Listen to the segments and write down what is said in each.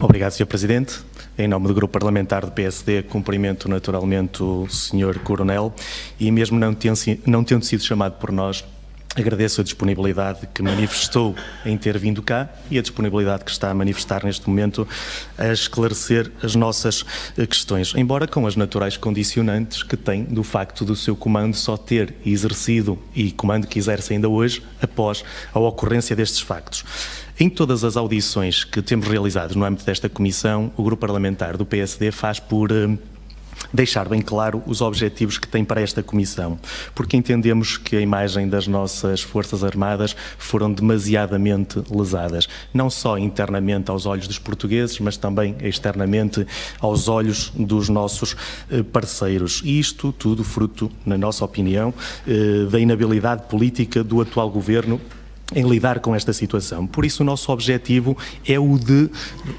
Obrigado, Sr. Presidente. Em nome do Grupo Parlamentar do PSD, cumprimento naturalmente o Sr. Coronel e mesmo não tendo sido chamado por nós, agradeço a disponibilidade que manifestou em ter vindo cá e a disponibilidade que está a manifestar neste momento a esclarecer as nossas questões, embora com as naturais condicionantes que tem do facto do seu comando só ter exercido e comando que exerce ainda hoje após a ocorrência destes factos. Em todas as audições que temos realizado no âmbito desta comissão, o Grupo Parlamentar do PSD faz por deixar bem claro os objetivos que tem para esta comissão, porque entendemos que a imagem das nossas Forças Armadas foram demasiadamente lesadas, não só internamente aos olhos dos portugueses, mas também externamente aos olhos dos nossos parceiros. E isto tudo fruto, na nossa opinião, da inabilidade política do atual governo em lidar com esta situação. Por isso o nosso objetivo é o de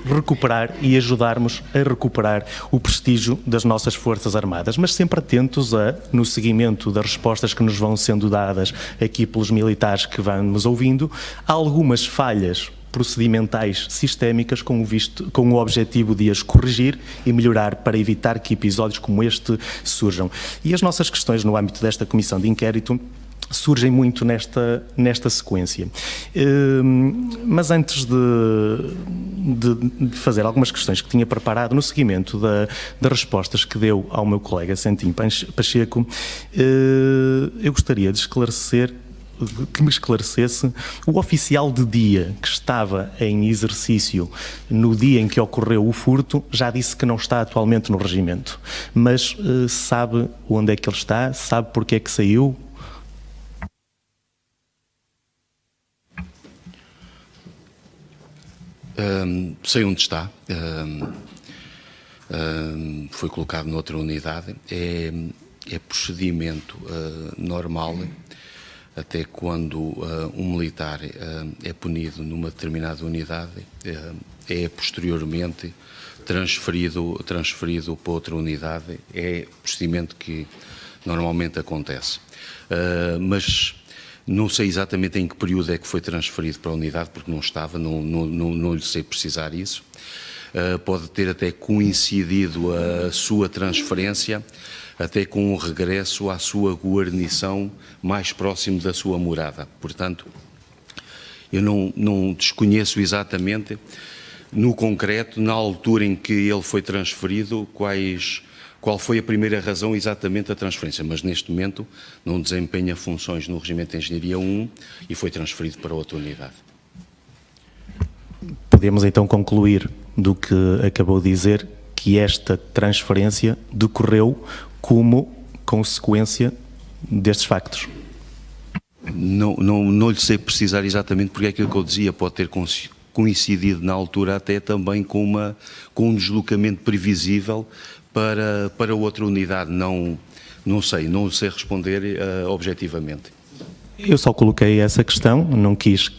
recuperar e ajudarmos a recuperar o prestígio das nossas Forças Armadas, mas sempre atentos no seguimento das respostas que nos vão sendo dadas aqui pelos militares que vamos ouvindo, há algumas falhas procedimentais sistémicas com o objetivo de as corrigir e melhorar para evitar que episódios como este surjam. E as nossas questões no âmbito desta comissão de inquérito surgem muito nesta sequência. Mas antes de fazer algumas questões que tinha preparado no seguimento das respostas que deu ao meu colega Santim Pacheco, eu gostaria de esclarecer, que me esclarecesse o oficial de dia que estava em exercício no dia em que ocorreu o furto, já disse que não está atualmente no regimento, mas sabe onde é que ele está? Sabe porque é que saiu? Sei onde está, foi colocado noutra unidade, é procedimento normal, até quando um militar é punido numa determinada unidade, é posteriormente transferido para outra unidade, é procedimento que normalmente acontece, mas não sei exatamente em que período é que foi transferido para a unidade, porque não estava, não lhe sei precisar isso. Pode ter até coincidido a sua transferência até com o regresso à sua guarnição mais próximo da sua morada. Portanto, eu não desconheço exatamente, no concreto, na altura em que ele foi transferido, qual foi a primeira razão exatamente da transferência, mas neste momento não desempenha funções no Regimento de Engenharia 1 e foi transferido para outra unidade. Podemos então concluir do que acabou de dizer que esta transferência decorreu como consequência destes factos? Não lhe sei precisar exatamente porque é aquilo que eu dizia, pode ter coincidido na altura até também com um deslocamento previsível para outra unidade, não sei responder objetivamente. Eu só coloquei essa questão, não quis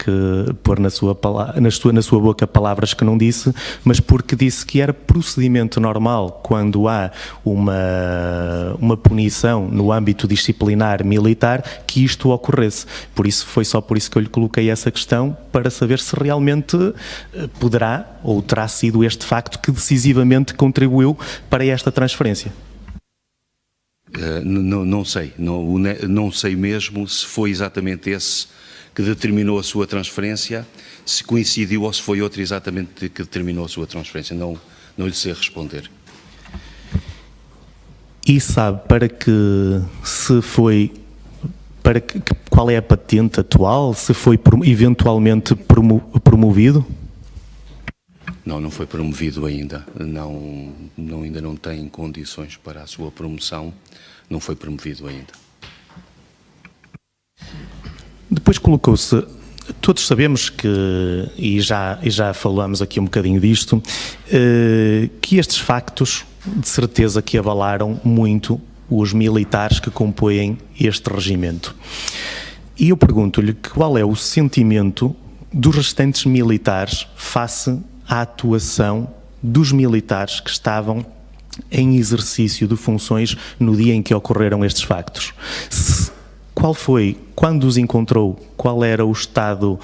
pôr na sua boca palavras que não disse, mas porque disse que era procedimento normal quando há uma punição no âmbito disciplinar militar que isto ocorresse. Foi só por isso que eu lhe coloquei essa questão, para saber se realmente poderá ou terá sido este facto que decisivamente contribuiu para esta transferência. Não sei mesmo se foi exatamente esse que determinou a sua transferência, se coincidiu ou se foi outro exatamente que determinou a sua transferência, não lhe sei responder. E sabe qual é a patente atual, se foi eventualmente promovido? Não foi promovido ainda, ainda não tem condições para a sua promoção, não foi promovido ainda. Depois colocou-se, todos sabemos que, e já falamos aqui um bocadinho disto, que estes factos de certeza que abalaram muito os militares que compõem este regimento. E eu pergunto-lhe qual é o sentimento dos restantes militares face à atuação dos militares que estavam em exercício de funções no dia em que ocorreram estes factos. qual foi, quando os encontrou, qual era o estado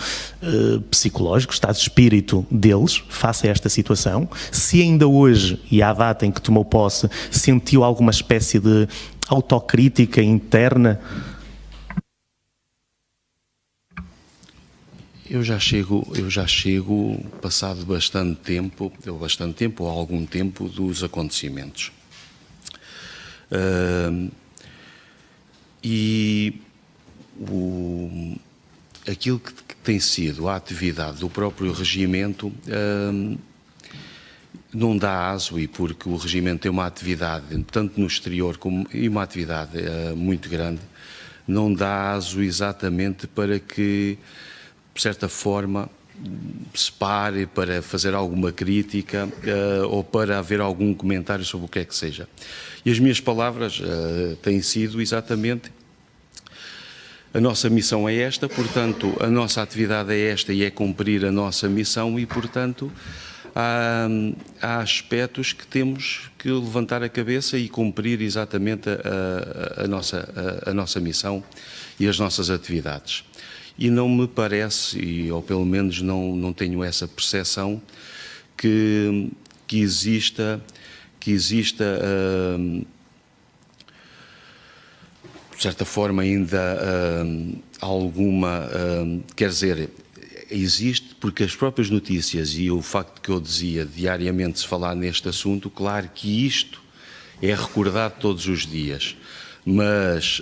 psicológico, o estado de espírito deles face a esta situação? Se ainda hoje, e à data em que tomou posse, sentiu alguma espécie de autocrítica interna? Eu já chego passado bastante tempo, ou algum tempo, dos acontecimentos. Aquilo que tem sido a atividade do próprio regimento não dá aso, e porque o regimento tem uma atividade, tanto no exterior e uma atividade muito grande, não dá aso exatamente para que, de certa forma, se pare para fazer alguma crítica ou para haver algum comentário sobre o que é que seja. E as minhas palavras têm sido exatamente: a nossa missão é esta, portanto, a nossa atividade é esta e é cumprir a nossa missão, e, portanto, há aspectos que temos que levantar a cabeça e cumprir exatamente a nossa missão e as nossas atividades. E não me parece, ou pelo menos não tenho essa percepção, que exista de certa forma ainda alguma, quer dizer, existe, porque as próprias notícias e o facto que eu dizia diariamente se falar neste assunto, claro que isto é recordado todos os dias, mas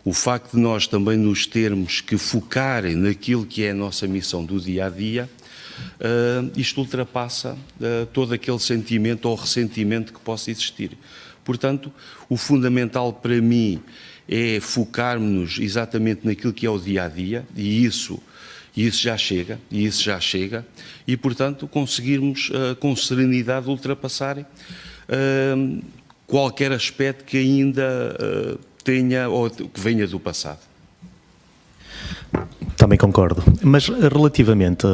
o facto de nós também nos termos que focar naquilo que é a nossa missão do dia-a-dia, isto ultrapassa todo aquele sentimento ou ressentimento que possa existir. Portanto, o fundamental para mim é focarmos-nos exatamente naquilo que é o dia-a-dia, e isso já chega, e, portanto, conseguirmos com serenidade ultrapassar qualquer aspecto que ainda tenha ou que venha do passado. Também concordo, mas relativamente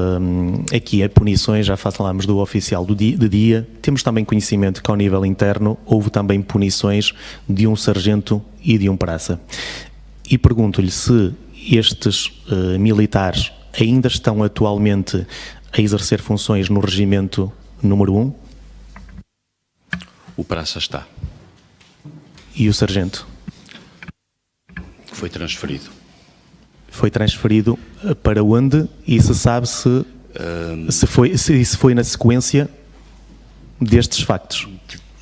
aqui a punições, já falámos do oficial de dia, temos também conhecimento que ao nível interno houve também punições de um sargento e de um praça. E pergunto-lhe se estes militares ainda estão atualmente a exercer funções no regimento número 1? O praça está. E o sargento? Foi transferido. Foi transferido para onde? E se sabe se foi na sequência destes factos?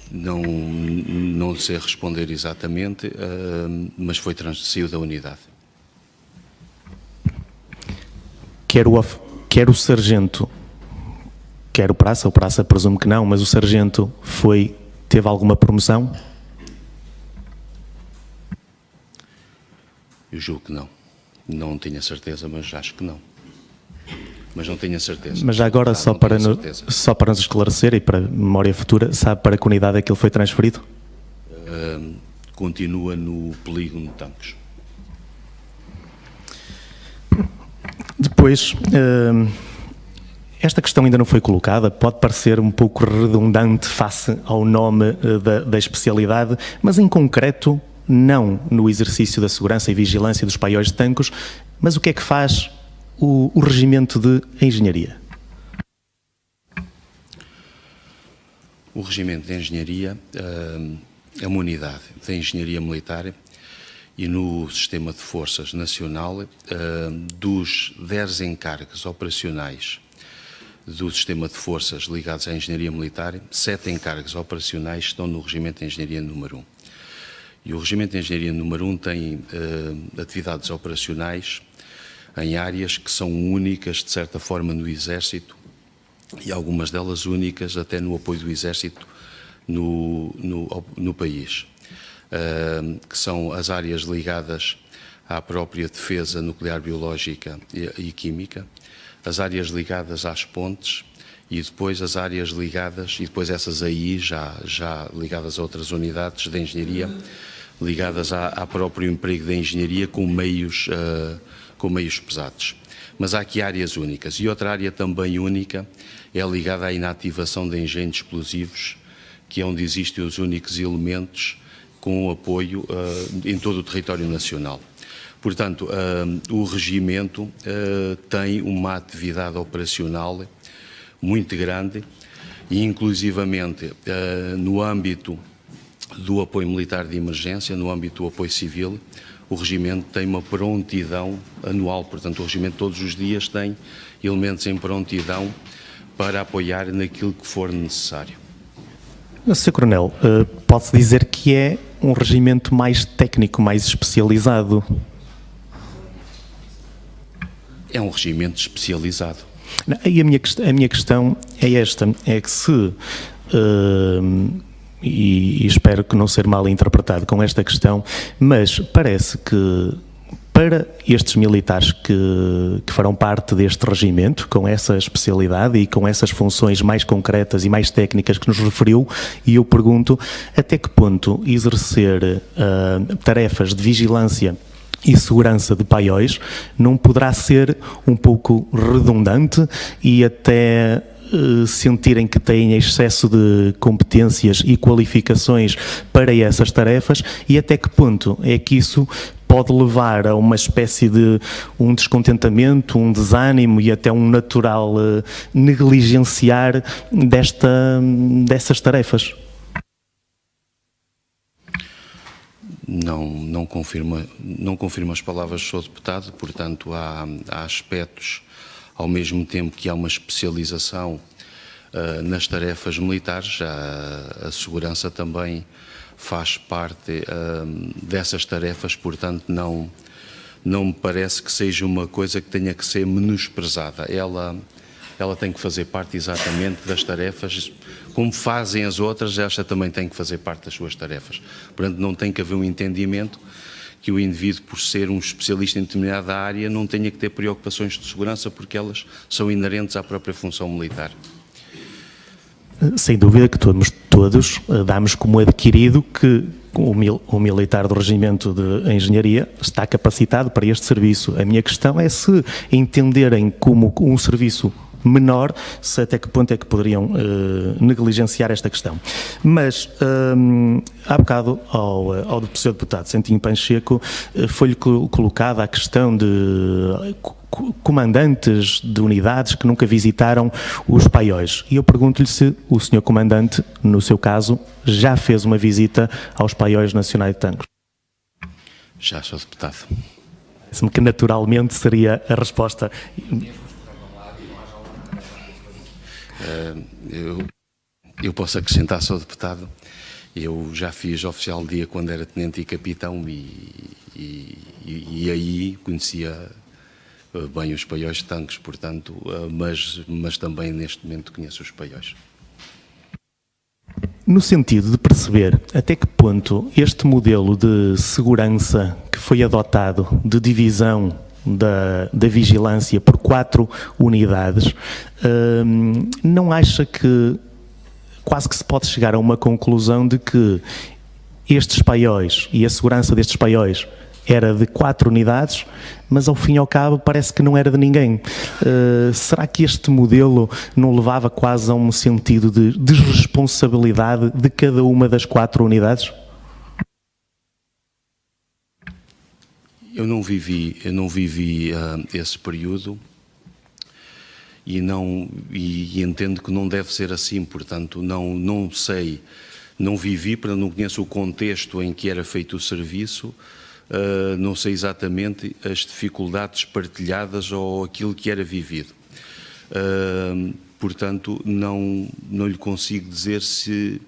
Não sei responder exatamente, mas saiu da unidade. Quer o sargento, quer o praça presumo que não, mas o sargento teve alguma promoção? Eu julgo que não. Não tenho a certeza, mas acho que não. Mas não tenho a certeza. Mas já agora, só para nos esclarecer e para memória futura, sabe para que unidade é que ele foi transferido? Continua no polígono de Tancos. Depois, esta questão ainda não foi colocada, pode parecer um pouco redundante face ao nome da especialidade, mas em concreto, não no exercício da segurança e vigilância dos paióis de Tancos, mas o que é que faz o regimento de engenharia? O regimento de engenharia é uma unidade de engenharia militar e no sistema de forças nacional, dos 10 encargos operacionais do sistema de forças ligados à engenharia militar, 7 encargos operacionais estão no regimento de engenharia número 1. E o regimento de engenharia número 1 tem atividades operacionais em áreas que são únicas, de certa forma, no Exército, e algumas delas únicas até no apoio do Exército no país, que são as áreas ligadas à própria defesa nuclear, biológica e química, as áreas ligadas às pontes, e depois as áreas ligadas, e depois essas aí já ligadas a outras unidades de engenharia, ligadas ao próprio emprego da engenharia com meios pesados. Mas há aqui áreas únicas. E outra área também única é ligada à inativação de engenhos explosivos, que é onde existem os únicos elementos com apoio em todo o território nacional. Portanto, o regimento tem uma atividade operacional muito grande e, inclusivamente, no âmbito do apoio militar de emergência, no âmbito do apoio civil, o regimento tem uma prontidão anual. Portanto, o regimento todos os dias tem elementos em prontidão para apoiar naquilo que for necessário. Sr. Coronel, pode-se dizer que é um regimento mais técnico, mais especializado? É um regimento especializado. E a minha questão é esta, é que se, e espero que não ser mal interpretado com esta questão, mas parece que para estes militares que farão parte deste regimento, com essa especialidade e com essas funções mais concretas e mais técnicas que nos referiu, e eu pergunto até que ponto exercer tarefas de vigilância e segurança de paióis não poderá ser um pouco redundante e até sentirem que têm excesso de competências e qualificações para essas tarefas, e até que ponto é que isso pode levar a uma espécie de um descontentamento, um desânimo e até um natural negligenciar dessas tarefas? Não confirmo as palavras do Sr. Deputado, portanto há aspectos, ao mesmo tempo que há uma especialização nas tarefas militares, a segurança também faz parte dessas tarefas, portanto não me parece que seja uma coisa que tenha que ser menosprezada. Ela tem que fazer parte exatamente das tarefas, como fazem as outras, esta também tem que fazer parte das suas tarefas. Portanto, não tem que haver um entendimento que o indivíduo, por ser um especialista em determinada área, não tenha que ter preocupações de segurança, porque elas são inerentes à própria função militar. Sem dúvida que todos damos como adquirido que o militar do Regimento de Engenharia está capacitado para este serviço. A minha questão é se entenderem como um serviço menor, se até que ponto é que poderiam negligenciar esta questão. Mas, há bocado, ao Sr. Deputado Santinho Pancheco, foi-lhe colocada a questão de comandantes de unidades que nunca visitaram os paióis. E eu pergunto-lhe se o Sr. Comandante, no seu caso, já fez uma visita aos paióis nacionais de Tancos. Já, Sr. Deputado. Parece-me que naturalmente seria a resposta. Eu posso acrescentar, Sr. Deputado, eu já fiz oficial de dia quando era tenente e capitão e aí conhecia bem os paióis de Tancos, portanto, mas também neste momento conheço os paióis. No sentido de perceber até que ponto este modelo de segurança que foi adotado, de divisão da vigilância por 4 unidades, não acha que quase que se pode chegar a uma conclusão de que estes paióis e a segurança destes paióis era de 4 unidades, mas ao fim e ao cabo parece que não era de ninguém? Será que este modelo não levava quase a um sentido de desresponsabilidade de cada uma das 4 unidades? Eu não vivi esse período e entendo que não deve ser assim, portanto não sei, não vivi, não conheço o contexto em que era feito o serviço, não sei exatamente as dificuldades partilhadas ou aquilo que era vivido. Portanto, não lhe consigo dizer se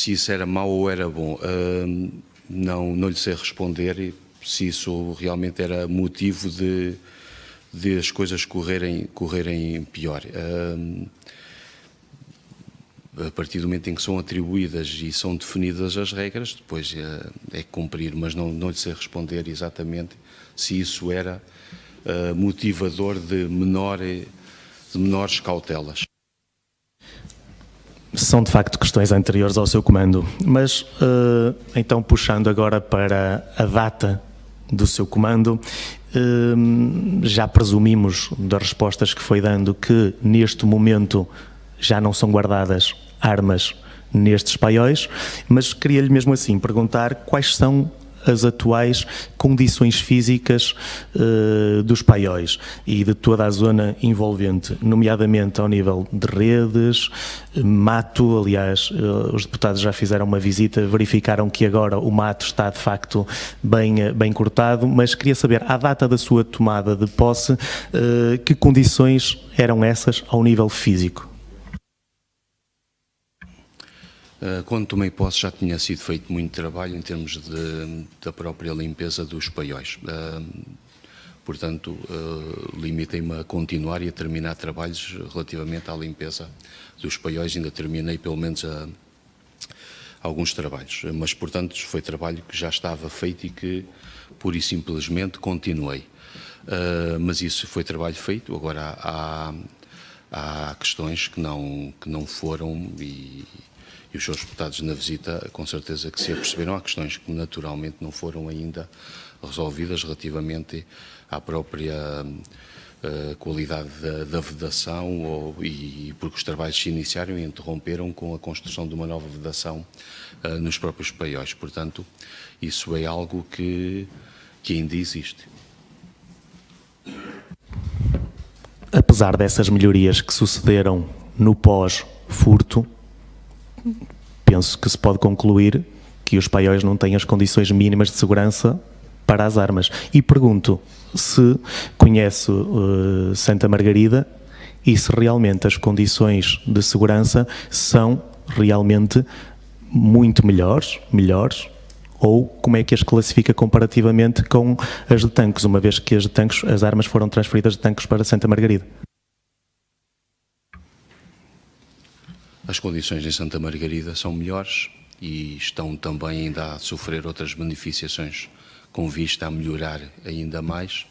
isso era mau ou era bom. Não lhe sei responder se isso realmente era motivo de as coisas correrem pior. A partir do momento em que são atribuídas e são definidas as regras, depois é cumprir, mas não lhe sei responder exatamente se isso era motivador de menores cautelas. São de facto questões anteriores ao seu comando, mas então puxando agora para a data do seu comando, já presumimos das respostas que foi dando que neste momento já não são guardadas armas nestes paióis, mas queria-lhe mesmo assim perguntar quais são as atuais condições físicas dos paióis e de toda a zona envolvente, nomeadamente ao nível de redes, mato. Aliás, os deputados já fizeram uma visita, verificaram que agora o mato está de facto bem cortado, mas queria saber, à data da sua tomada de posse, que condições eram essas ao nível físico? Quando tomei posse já tinha sido feito muito trabalho em termos da própria limpeza dos paióis. Portanto, limitei-me a continuar e a terminar trabalhos relativamente à limpeza dos paióis. Ainda terminei pelo menos alguns trabalhos, mas portanto foi trabalho que já estava feito e que pura e simplesmente continuei. Mas isso foi trabalho feito. Agora há questões que não foram e os seus deputados na visita com certeza que se aperceberam. Há questões que naturalmente não foram ainda resolvidas relativamente à própria qualidade da vedação e porque os trabalhos se iniciaram e interromperam com a construção de uma nova vedação nos próprios paióis. Portanto, isso é algo que ainda existe. Apesar dessas melhorias que sucederam no pós-furto, penso que se pode concluir que os paióis não têm as condições mínimas de segurança para as armas. E pergunto se conhece Santa Margarida e se realmente as condições de segurança são realmente muito melhores, ou como é que as classifica comparativamente com as de Tancos, uma vez que as armas foram transferidas de Tancos para Santa Margarida? As condições em Santa Margarida são melhores e estão também ainda a sofrer outras beneficiações com vista a melhorar ainda mais,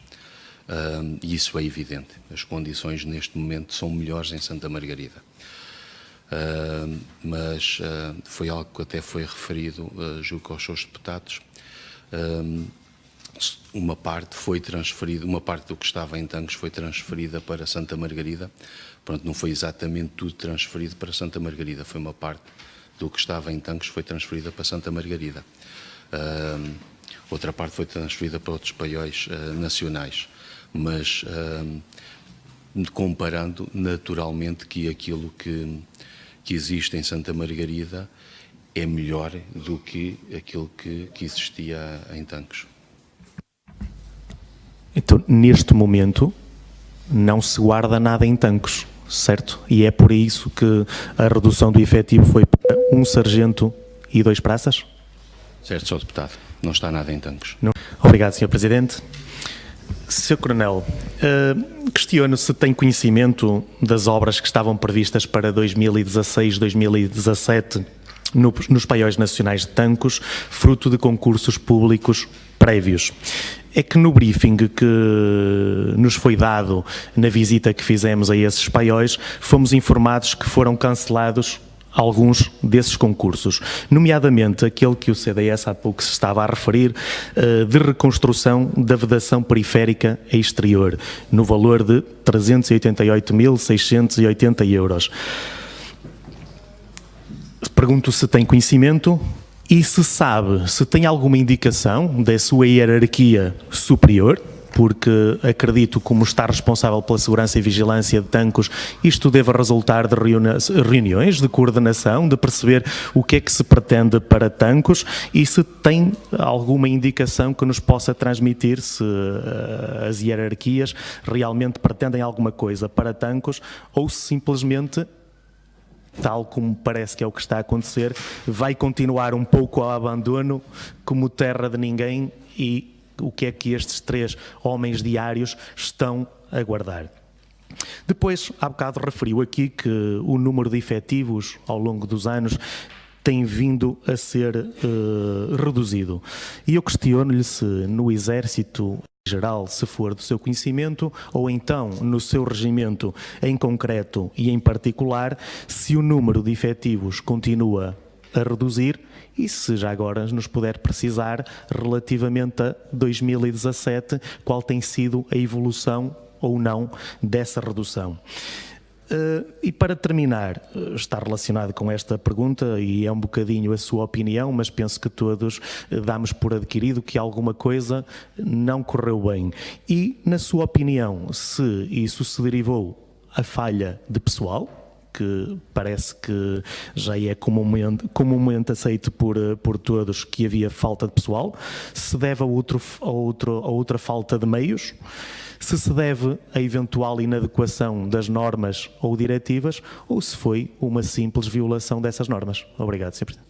e isso é evidente. As condições neste momento são melhores em Santa Margarida. Mas foi algo que até foi referido, julgo aos seus deputados. Uma parte foi transferida, uma parte do que estava em Tancos foi transferida para Santa Margarida. Pronto, não foi exatamente tudo transferido para Santa Margarida, foi uma parte do que estava em Tancos foi transferida para Santa Margarida. Outra parte foi transferida para outros paióis nacionais, mas comparando naturalmente que aquilo que existe em Santa Margarida é melhor do que aquilo que existia em Tancos. Então, neste momento, não se guarda nada em Tancos, certo? E é por isso que a redução do efetivo foi para 1 sargento e 2 praças? Certo, Sr. Deputado. Não está nada em Tancos. Não. Obrigado, Sr. Presidente. Sr. Coronel, questiono se tem conhecimento das obras que estavam previstas para 2016-2017 nos paióis nacionais de Tancos, fruto de concursos públicos prévios. É que no briefing que nos foi dado na visita que fizemos a esses paióis, fomos informados que foram cancelados alguns desses concursos, nomeadamente aquele que o CDS há pouco se estava a referir, de reconstrução da vedação periférica exterior, no valor de 388.680 euros. Pergunto se tem conhecimento e se sabe, se tem alguma indicação da sua hierarquia superior, porque acredito, como está responsável pela segurança e vigilância de Tancos, isto deve resultar de reuniões de coordenação, de perceber o que é que se pretende para Tancos e se tem alguma indicação que nos possa transmitir se as hierarquias realmente pretendem alguma coisa para Tancos ou se simplesmente, tal como parece que é o que está a acontecer, vai continuar um pouco ao abandono como terra de ninguém e o que é que estes 3 homens diários estão a guardar. Depois, há bocado referiu aqui que o número de efetivos ao longo dos anos tem vindo a ser reduzido. E eu questiono-lhe se no Exército em geral, se for do seu conhecimento, ou então no seu regimento em concreto e em particular, se o número de efetivos continua a reduzir e se já agora nos puder precisar relativamente a 2017, qual tem sido a evolução ou não dessa redução. E para terminar, está relacionado com esta pergunta e é um bocadinho a sua opinião, mas penso que todos damos por adquirido que alguma coisa não correu bem. E, na sua opinião, se isso se derivou a falha de pessoal, que parece que já é comumente aceito por todos que havia falta de pessoal, se deve a outra falta de meios, se deve a eventual inadequação das normas ou diretivas, ou se foi uma simples violação dessas normas. Obrigado, Sr. Presidente.